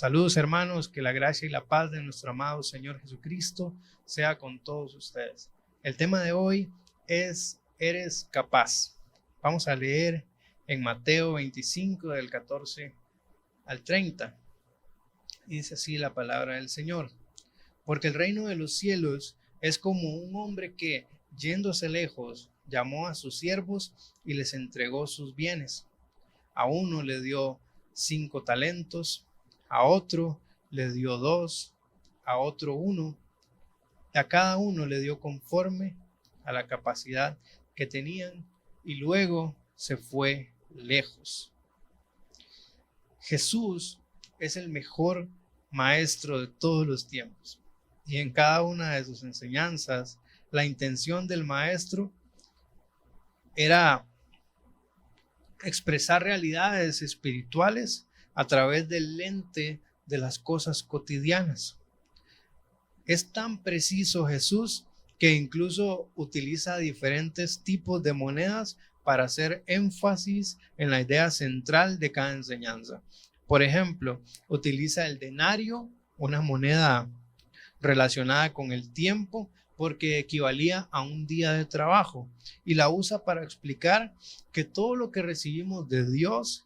Saludos, hermanos, que la gracia y la paz de nuestro amado Señor Jesucristo sea con todos ustedes. El tema de hoy es ¿eres capaz? Vamos a leer en Mateo 25 del 14 al 30. Y dice así la palabra del Señor. Porque el reino de los cielos es como un hombre que, yéndose lejos, llamó a sus siervos y les entregó sus bienes. A uno le dio 5 talentos, a otro le dio 2, a otro 1, y a cada uno le dio conforme a la capacidad que tenían, y luego se fue lejos. Jesús es el mejor maestro de todos los tiempos, y en cada una de sus enseñanzas, la intención del maestro era expresar realidades espirituales a través del lente de las cosas cotidianas. Es tan preciso Jesús que incluso utiliza diferentes tipos de monedas para hacer énfasis en la idea central de cada enseñanza. Por ejemplo, utiliza el denario, una moneda relacionada con el tiempo, porque equivalía a un día de trabajo, y la usa para explicar que todo lo que recibimos de Dios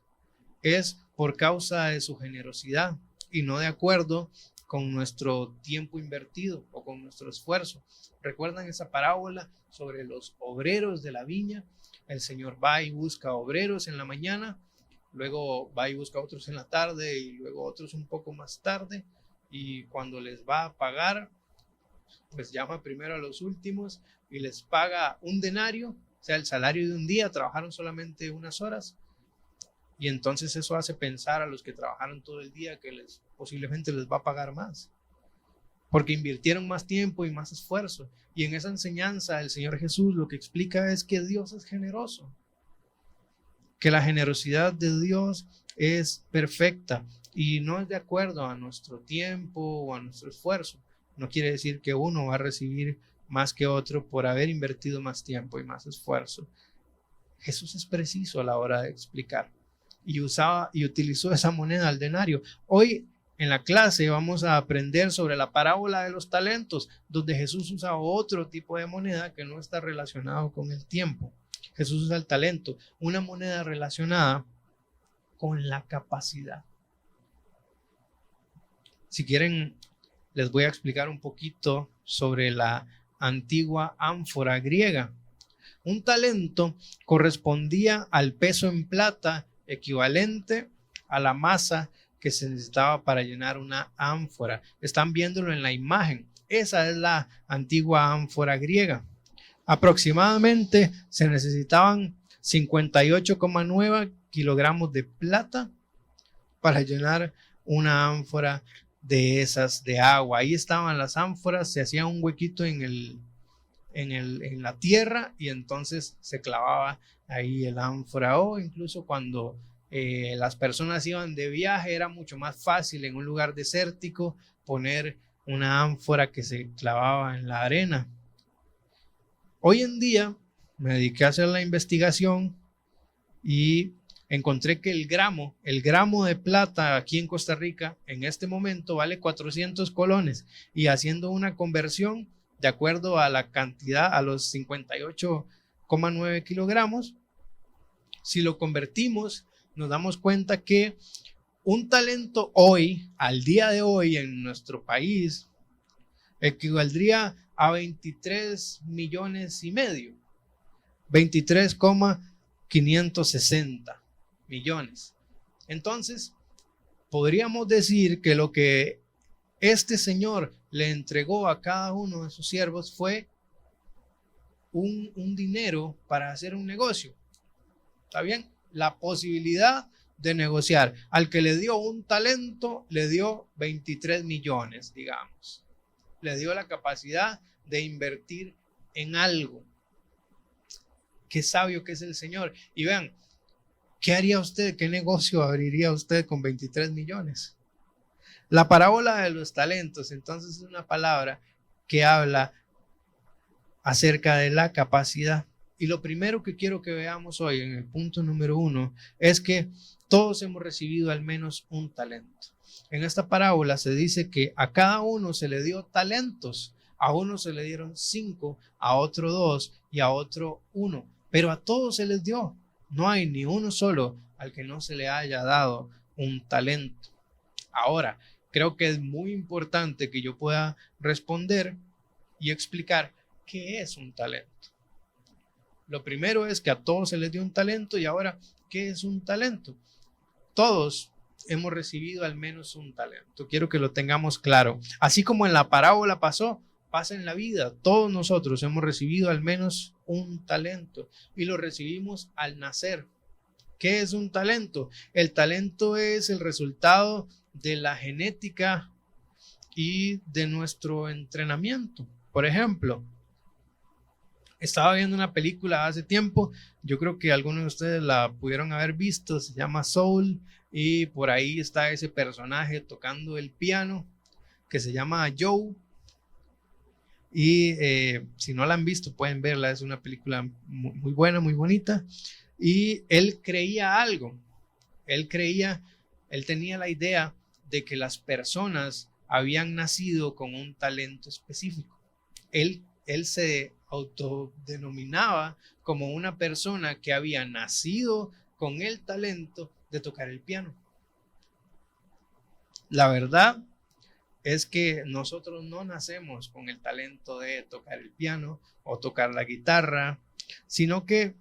es por causa de su generosidad y no de acuerdo con nuestro tiempo invertido o con nuestro esfuerzo. ¿Recuerdan esa parábola sobre los obreros de la viña? El Señor va y busca obreros en la mañana, luego va y busca otros en la tarde y luego otros un poco más tarde, y cuando les va a pagar, pues llama primero a los últimos y les paga un denario, o sea, el salario de un día. Trabajaron solamente unas horas, y entonces eso hace pensar a los que trabajaron todo el día que posiblemente les va a pagar más, porque invirtieron más tiempo y más esfuerzo. Y en esa enseñanza el Señor Jesús lo que explica es que Dios es generoso, que la generosidad de Dios es perfecta y no es de acuerdo a nuestro tiempo o a nuestro esfuerzo. No quiere decir que uno va a recibir más que otro por haber invertido más tiempo y más esfuerzo. Jesús es preciso a la hora de explicar y utilizó esa moneda, el denario. Hoy en la clase vamos a aprender sobre la parábola de los talentos, donde Jesús usa otro tipo de moneda que no está relacionado con el tiempo. Jesús usa el talento, una moneda relacionada con la capacidad. Si quieren, les voy a explicar un poquito sobre la antigua ánfora griega. Un talento correspondía al peso en plata equivalente a la masa que se necesitaba para llenar una ánfora. Están viéndolo en la imagen. Esa es la antigua ánfora griega. Aproximadamente se necesitaban 58,9 kilogramos de plata para llenar una ánfora de esas de agua. Ahí estaban las ánforas, se hacía un huequito en la tierra y entonces se clavaba ahí el ánfora. O incluso cuando las personas iban de viaje, era mucho más fácil en un lugar desértico poner una ánfora que se clavaba en la arena. Hoy en día me dediqué a hacer la investigación y encontré que el gramo de plata aquí en Costa Rica en este momento vale 400 colones, y haciendo una conversión de acuerdo a la cantidad, a los 58,9 kilogramos, si lo convertimos, nos damos cuenta que un talento hoy, al día de hoy en nuestro país, equivaldría a 23 millones y medio, 23,560 millones. Entonces, podríamos decir que lo que este señor le entregó a cada uno de sus siervos fue un dinero para hacer un negocio. ¿Está bien? La posibilidad de negociar. Al que le dio un talento, le dio 23 millones, digamos. Le dio la capacidad de invertir en algo. Qué sabio que es el Señor. Y vean, ¿qué haría usted? ¿Qué negocio abriría usted con 23 millones? La parábola de los talentos, entonces, es una palabra que habla acerca de la capacidad. Y lo primero que quiero que veamos hoy en el punto número 1 es que todos hemos recibido al menos un talento. En esta parábola se dice que a cada uno se le dio talentos. A uno se le dieron 5, a otro 2 y a otro 1. Pero a todos se les dio. No hay ni uno solo al que no se le haya dado un talento. Ahora, creo que es muy importante que yo pueda responder y explicar qué es un talento. Lo primero es que a todos se les dio un talento y ahora, ¿qué es un talento? Todos hemos recibido al menos un talento. Quiero que lo tengamos claro. Así como en la parábola pasó, pasa en la vida. Todos nosotros hemos recibido al menos un talento y lo recibimos al nacer. ¿Qué es un talento? El talento es el resultado de la genética y de nuestro entrenamiento. Por ejemplo, estaba viendo una película hace tiempo, yo creo que algunos de ustedes la pudieron haber visto, se llama Soul, y por ahí está ese personaje tocando el piano que se llama Joe. Y si no la han visto, pueden verla, es una película muy buena, muy bonita. Y él creía algo, él tenía la idea de que las personas habían nacido con un talento específico. Él se autodenominaba como una persona que había nacido con el talento de tocar el piano. La verdad es que nosotros no nacemos con el talento de tocar el piano o tocar la guitarra, sino que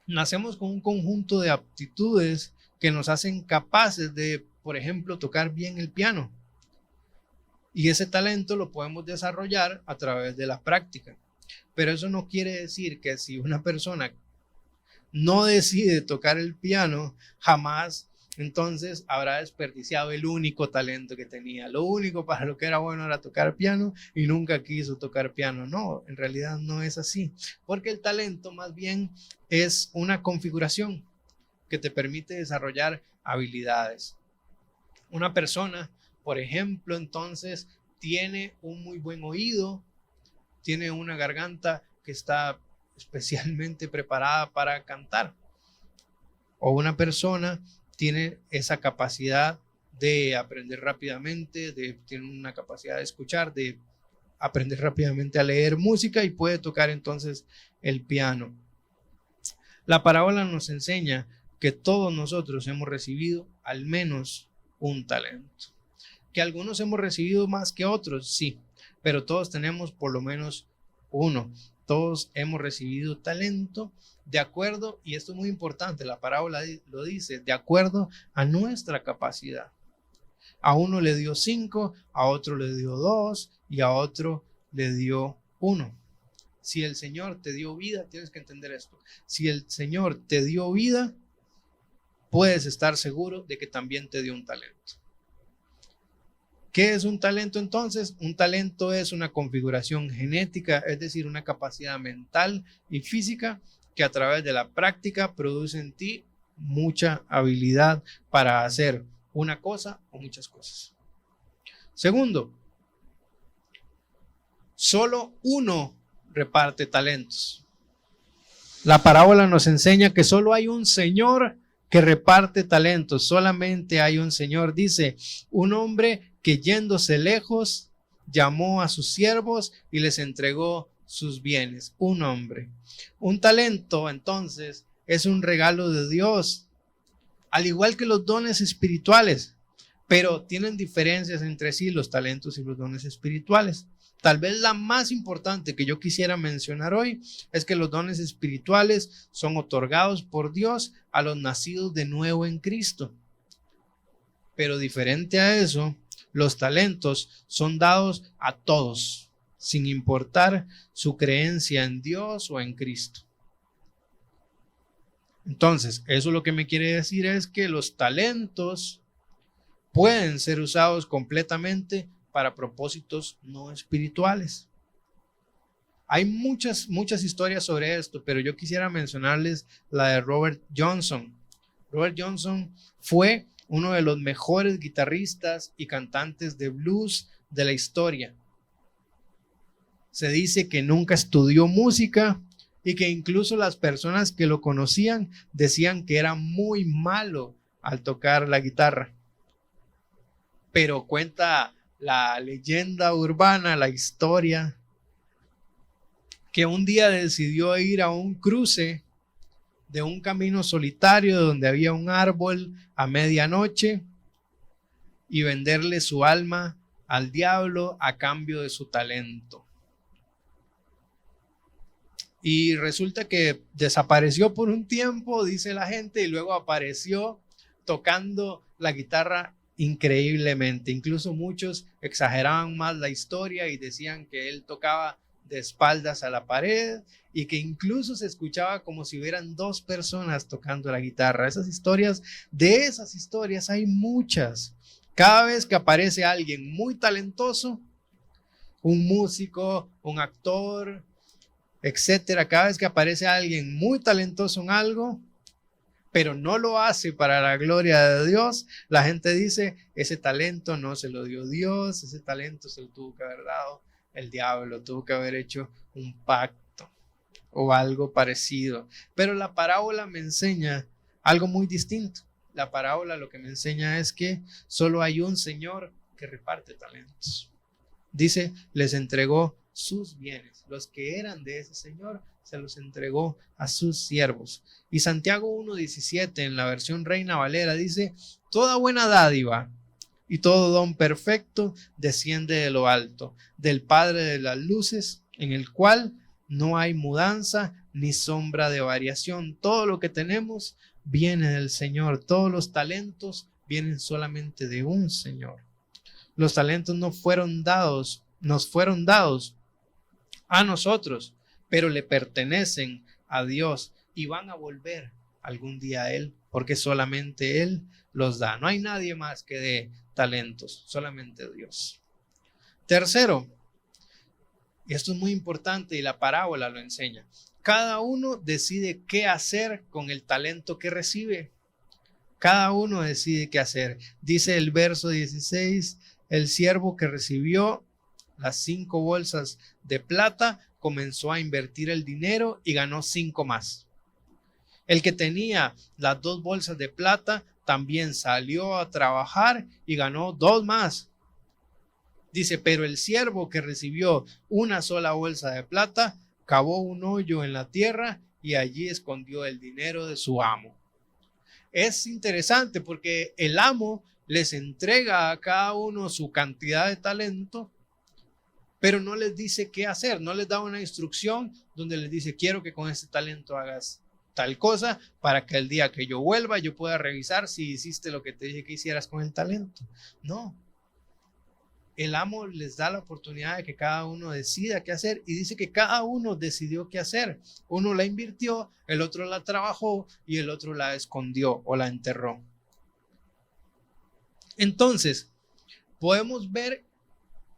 nacemos con un conjunto de aptitudes que nos hacen capaces de, por ejemplo, tocar bien el piano. Y ese talento lo podemos desarrollar a través de la práctica. Pero eso no quiere decir que si una persona no decide tocar el piano, jamás entonces habrá desperdiciado el único talento que tenía. Lo único para lo que era bueno era tocar piano y nunca quiso tocar piano. No, en realidad no es así. Porque el talento más bien es una configuración que te permite desarrollar habilidades. Una persona, por ejemplo, entonces tiene un muy buen oído, tiene una garganta que está especialmente preparada para cantar. O una persona tiene esa capacidad de aprender rápidamente, tiene una capacidad de escuchar, de aprender rápidamente a leer música y puede tocar entonces el piano. La parábola nos enseña que todos nosotros hemos recibido al menos un talento. Que algunos hemos recibido más que otros, sí, pero todos tenemos por lo menos uno. Todos hemos recibido talento de acuerdo, y esto es muy importante, la parábola lo dice, de acuerdo a nuestra capacidad. A uno le dio 5, a otro le dio 2 y a otro le dio 1. Si el Señor te dio vida, tienes que entender esto. Si el Señor te dio vida, puedes estar seguro de que también te dio un talento. ¿Qué es un talento entonces? Un talento es una configuración genética, es decir, una capacidad mental y física que a través de la práctica produce en ti mucha habilidad para hacer una cosa o muchas cosas. Segundo, solo uno reparte talentos. La parábola nos enseña que solo hay un Señor que reparte talentos, solamente hay un Señor. Dice, un hombre que yéndose lejos, llamó a sus siervos y les entregó sus bienes. Un hombre. Un talento, entonces, es un regalo de Dios, al igual que los dones espirituales, pero tienen diferencias entre sí los talentos y los dones espirituales. Tal vez la más importante que yo quisiera mencionar hoy es que los dones espirituales son otorgados por Dios a los nacidos de nuevo en Cristo. Pero diferente a eso, los talentos son dados a todos, sin importar su creencia en Dios o en Cristo. Entonces, eso lo que me quiere decir es que los talentos pueden ser usados completamente para propósitos no espirituales. Hay muchas historias sobre esto, pero yo quisiera mencionarles la de Robert Johnson. Robert Johnson fue uno de los mejores guitarristas y cantantes de blues de la historia. Se dice que nunca estudió música y que incluso las personas que lo conocían decían que era muy malo al tocar la guitarra. Pero cuenta la leyenda urbana, la historia, que un día decidió ir a un cruce de un camino solitario donde había un árbol a medianoche y venderle su alma al diablo a cambio de su talento. Y resulta que desapareció por un tiempo, dice la gente, y luego apareció tocando la guitarra increíblemente. Incluso muchos exageraban más la historia y decían que él tocaba de espaldas a la pared y que incluso se escuchaba como si hubieran dos personas tocando la guitarra. De esas historias hay muchas. Cada vez que aparece alguien muy talentoso, un músico, un actor, etcétera, cada vez que aparece alguien muy talentoso en algo, pero no lo hace para la gloria de Dios, la gente dice, ese talento no se lo dio Dios, ese talento se lo tuvo que haber dado el diablo, tuvo que haber hecho un pacto o algo parecido. Pero la parábola me enseña algo muy distinto. La parábola lo que me enseña es que solo hay un Señor que reparte talentos. Dice, les entregó sus bienes. Los que eran de ese Señor se los entregó a sus siervos. Y Santiago 1:17 en la versión Reina Valera dice, toda buena dádiva y todo don perfecto desciende de lo alto, del Padre de las luces, en el cual no hay mudanza ni sombra de variación. Todo lo que tenemos viene del Señor. Todos los talentos vienen solamente de un Señor. Los talentos nos fueron dados a nosotros, pero le pertenecen a Dios y van a volver algún día a Él, porque solamente Él los da. No hay nadie más que dé talentos, solamente Dios. Tercero, y esto es muy importante y la parábola lo enseña, cada uno decide qué hacer con el talento que recibe. Cada uno decide qué hacer. Dice el verso 16, el siervo que recibió las 5 bolsas de plata comenzó a invertir el dinero y ganó 5 más. El que tenía las 2 bolsas de plata también salió a trabajar y ganó 2 más. Dice, pero el siervo que recibió una sola bolsa de plata cavó un hoyo en la tierra y allí escondió el dinero de su amo. Es interesante porque el amo les entrega a cada uno su cantidad de talento, pero no les dice qué hacer, no les da una instrucción donde les dice, quiero que con este talento hagas tal cosa para que el día que yo vuelva yo pueda revisar si hiciste lo que te dije que hicieras con el talento. No. El amo les da la oportunidad de que cada uno decida qué hacer y dice que cada uno decidió qué hacer. Uno la invirtió, el otro la trabajó y el otro la escondió o la enterró. Entonces, podemos ver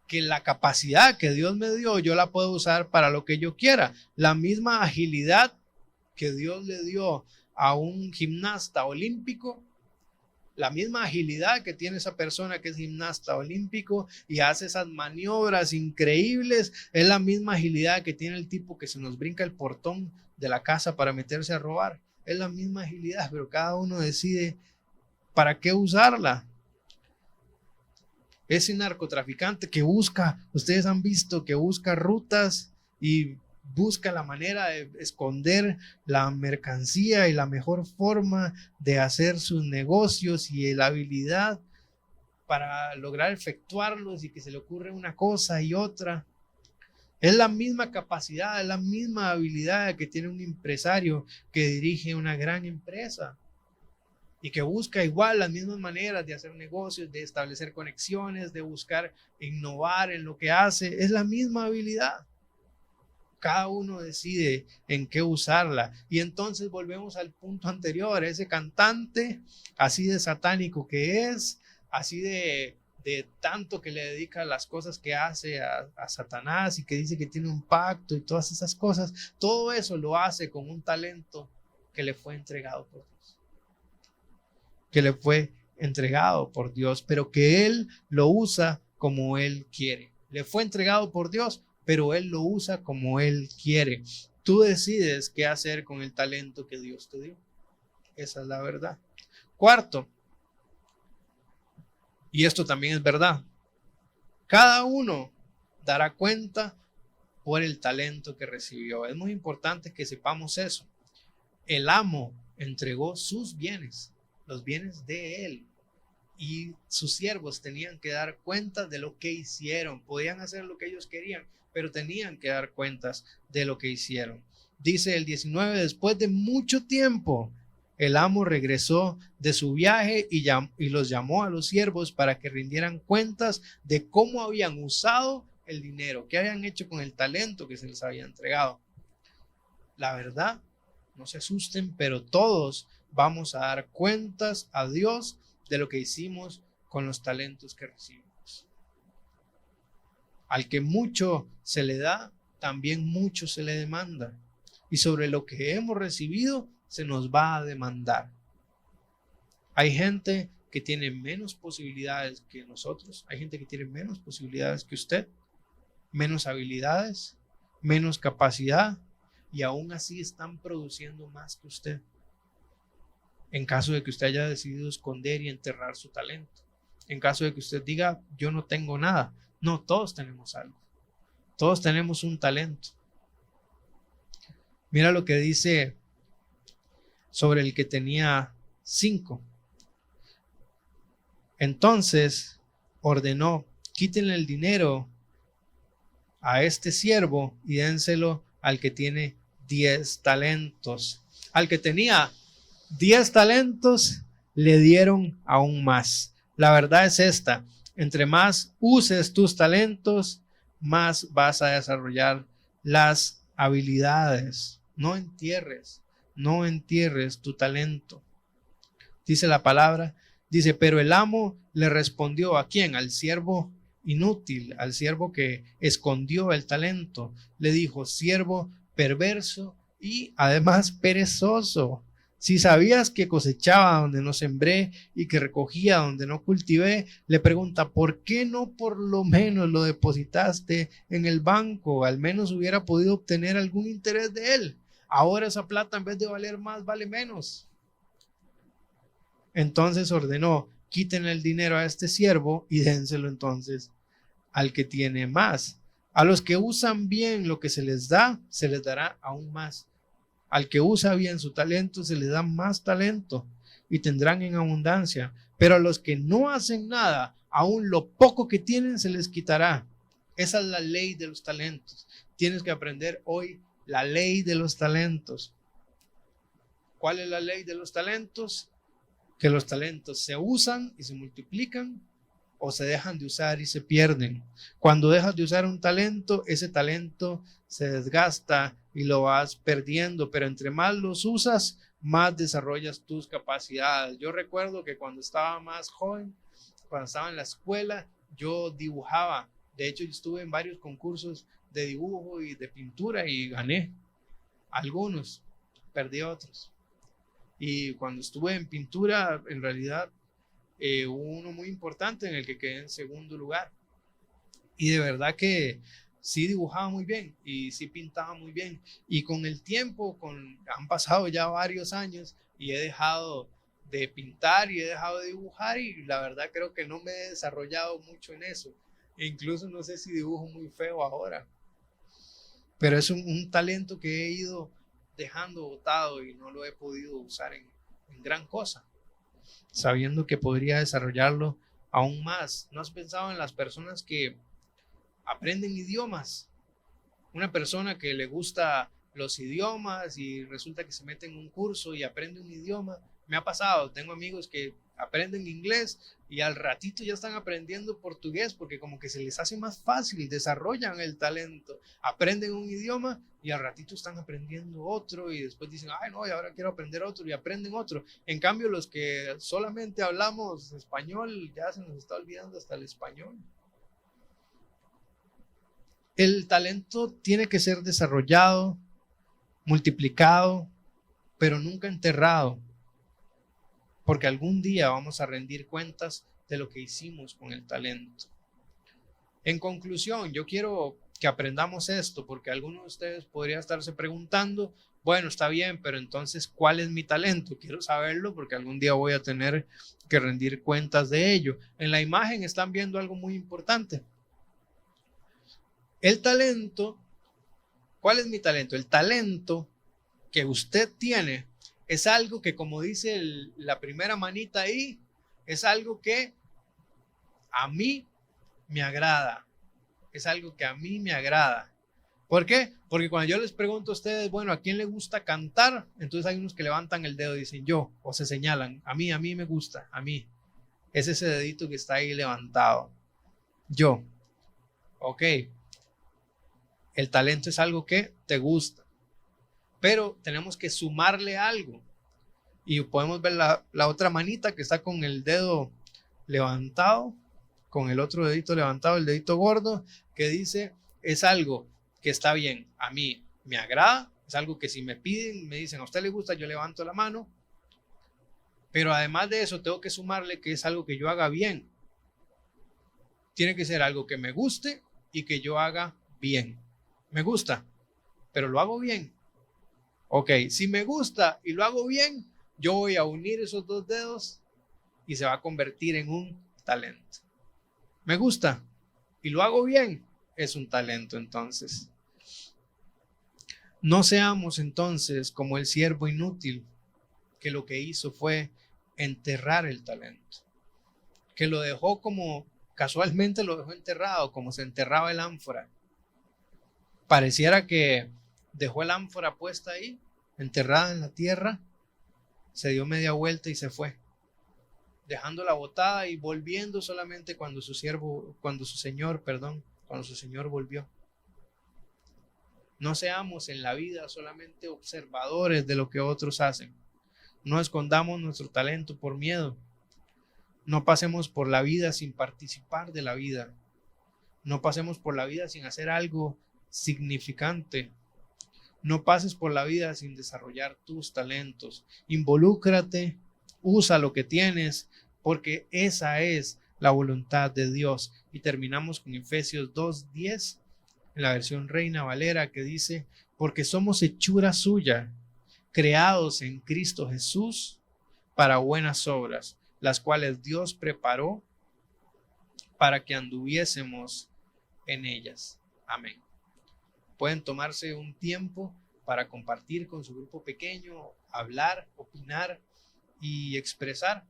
que la capacidad que Dios me dio, yo la puedo usar para lo que yo quiera. La misma agilidad que Dios le dio a un gimnasta olímpico, la misma agilidad que tiene esa persona que es gimnasta olímpico y hace esas maniobras increíbles, es la misma agilidad que tiene el tipo que se nos brinca el portón de la casa para meterse a robar. Es la misma agilidad, pero cada uno decide para qué usarla. Ese narcotraficante que busca, ustedes han visto que busca rutas y busca la manera de esconder la mercancía y la mejor forma de hacer sus negocios y la habilidad para lograr efectuarlos y que se le ocurre una cosa y otra. Es la misma capacidad, es la misma habilidad que tiene un empresario que dirige una gran empresa y que busca igual las mismas maneras de hacer negocios, de establecer conexiones, de buscar innovar en lo que hace. Es la misma habilidad. Cada uno decide en qué usarla. Y entonces volvemos al punto anterior, ese cantante así de satánico que es, así de tanto que le dedica las cosas que hace a Satanás y que dice que tiene un pacto y todas esas cosas, todo eso lo hace con un talento que le fue entregado por Dios. Pero que él lo usa como él quiere. Le fue entregado por Dios, pero él lo usa como él quiere. Tú decides qué hacer con el talento que Dios te dio. Esa es la verdad. Cuarto, y esto también es verdad, cada uno dará cuenta por el talento que recibió. Es muy importante que sepamos eso. El amo entregó sus bienes, los bienes de él, y sus siervos tenían que dar cuenta de lo que hicieron. Podían hacer lo que ellos querían, pero tenían que dar cuentas de lo que hicieron. Dice el 19, después de mucho tiempo, el amo regresó de su viaje y los llamó a los siervos para que rindieran cuentas de cómo habían usado el dinero, qué habían hecho con el talento que se les había entregado. La verdad, no se asusten, pero todos vamos a dar cuentas a Dios de lo que hicimos con los talentos que recibimos. Al que mucho se le da, también mucho se le demanda. Y sobre lo que hemos recibido, se nos va a demandar. Hay gente que tiene menos posibilidades que nosotros. Hay gente que tiene menos posibilidades que usted, menos habilidades, menos capacidad, y aún así están produciendo más que usted. En caso de que usted haya decidido esconder y enterrar su talento. En caso de que usted diga, yo no tengo nada. No, todos tenemos algo. Todos tenemos un talento. Mira lo que dice sobre el que tenía 5. Entonces ordenó, quítenle el dinero a este siervo y dénselo al que tiene 10 talentos. Al que tenía 10 talentos le dieron aún más. La verdad es esta: entre más uses tus talentos, más vas a desarrollar las habilidades. No entierres tu talento. Dice la palabra, dice, pero el amo le respondió, ¿a quién? Al siervo inútil, al siervo que escondió el talento. Le dijo, siervo perverso y además perezoso. Si sabías que cosechaba donde no sembré y que recogía donde no cultivé, le pregunta, ¿por qué no por lo menos lo depositaste en el banco? Al menos hubiera podido obtener algún interés de él. Ahora esa plata, en vez de valer más, vale menos. Entonces ordenó, quiten el dinero a este siervo y dénselo entonces al que tiene más. A los que usan bien lo que se les da, se les dará aún más. Al que usa bien su talento, se les da más talento y tendrán en abundancia. Pero a los que no hacen nada, aún lo poco que tienen se les quitará. Esa es la ley de los talentos. Tienes que aprender hoy la ley de los talentos. ¿Cuál es la ley de los talentos? Que los talentos se usan y se multiplican, o se dejan de usar y se pierden. Cuando dejas de usar un talento, ese talento se desgasta y lo vas perdiendo, pero entre más los usas, más desarrollas tus capacidades. Yo recuerdo que cuando estaba más joven, cuando estaba en la escuela, yo dibujaba. De hecho, yo estuve en varios concursos de dibujo y de pintura y gané algunos, perdí otros. Y cuando estuve en pintura, en realidad, hubo uno muy importante en el que quedé en segundo lugar. Y de verdad que sí dibujaba muy bien y sí pintaba muy bien. Y con el tiempo, han pasado ya varios años y he dejado de pintar y he dejado de dibujar, y la verdad creo que no me he desarrollado mucho en eso. E incluso no sé si dibujo muy feo ahora. Pero es un talento que he ido dejando botado y no lo he podido usar en gran cosa, sabiendo que podría desarrollarlo aún más. ¿No has pensado en las personas que aprenden idiomas? Una persona que le gusta los idiomas y resulta que se mete en un curso y aprende un idioma. Me ha pasado, tengo amigos que aprenden inglés y al ratito ya están aprendiendo portugués porque como que se les hace más fácil, desarrollan el talento, aprenden un idioma y al ratito están aprendiendo otro y después dicen, ay no, y ahora quiero aprender otro, y aprenden otro. En cambio, los que solamente hablamos español, ya se nos está olvidando hasta el español. El talento tiene que ser desarrollado, multiplicado, pero nunca enterrado, porque algún día vamos a rendir cuentas de lo que hicimos con el talento. En conclusión, yo quiero que aprendamos esto, porque algunos de ustedes podrían estarse preguntando, bueno, está bien, pero entonces, ¿cuál es mi talento? Quiero saberlo porque algún día voy a tener que rendir cuentas de ello. En la imagen están viendo algo muy importante. El talento, ¿cuál es mi talento? El talento que usted tiene es algo que, como dice la primera manita ahí, es algo que a mí me agrada. Es algo que a mí me agrada. ¿Por qué? Porque cuando yo les pregunto a ustedes, bueno, ¿a quién le gusta cantar? Entonces hay unos que levantan el dedo y dicen yo, o se señalan, a mí me gusta, a mí. Es ese dedito que está ahí levantado. Yo. Ok. El talento es algo que te gusta, pero tenemos que sumarle algo. Y podemos ver la otra manita que está con el dedo levantado, con el otro dedito levantado, el dedito gordo, que dice, es algo que está bien, a mí me agrada, es algo que si me piden, me dicen, a usted le gusta, yo levanto la mano, pero además de eso tengo que sumarle que es algo que yo haga bien. Tiene que ser algo que me guste y que yo haga bien. Me gusta, pero lo hago bien. Ok, si me gusta y lo hago bien, yo voy a unir esos dos dedos y se va a convertir en un talento. Me gusta y lo hago bien, es un talento entonces. No seamos entonces como el siervo inútil que lo que hizo fue enterrar el talento, que lo dejó como casualmente lo dejó enterrado, como se enterraba el ánfora. Pareciera que dejó el ánfora puesta ahí, enterrada en la tierra, se dio media vuelta y se fue, dejando la botada y volviendo solamente cuando su señor volvió. No seamos en la vida solamente observadores de lo que otros hacen. No escondamos nuestro talento por miedo. No pasemos por la vida sin participar de la vida. No pasemos por la vida sin hacer algo significante. No pases por la vida sin desarrollar tus talentos. Involúcrate, usa lo que tienes, porque esa es la voluntad de Dios. Y terminamos con Efesios 2:10, en la versión Reina Valera, que dice, porque somos hechura suya, creados en Cristo Jesús para buenas obras, las cuales Dios preparó para que anduviésemos en ellas. Amén. Pueden tomarse un tiempo para compartir con su grupo pequeño, hablar, opinar y expresar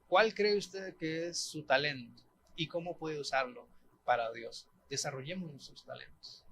cuál cree usted que es su talento y cómo puede usarlo para Dios. Desarrollemos nuestros talentos.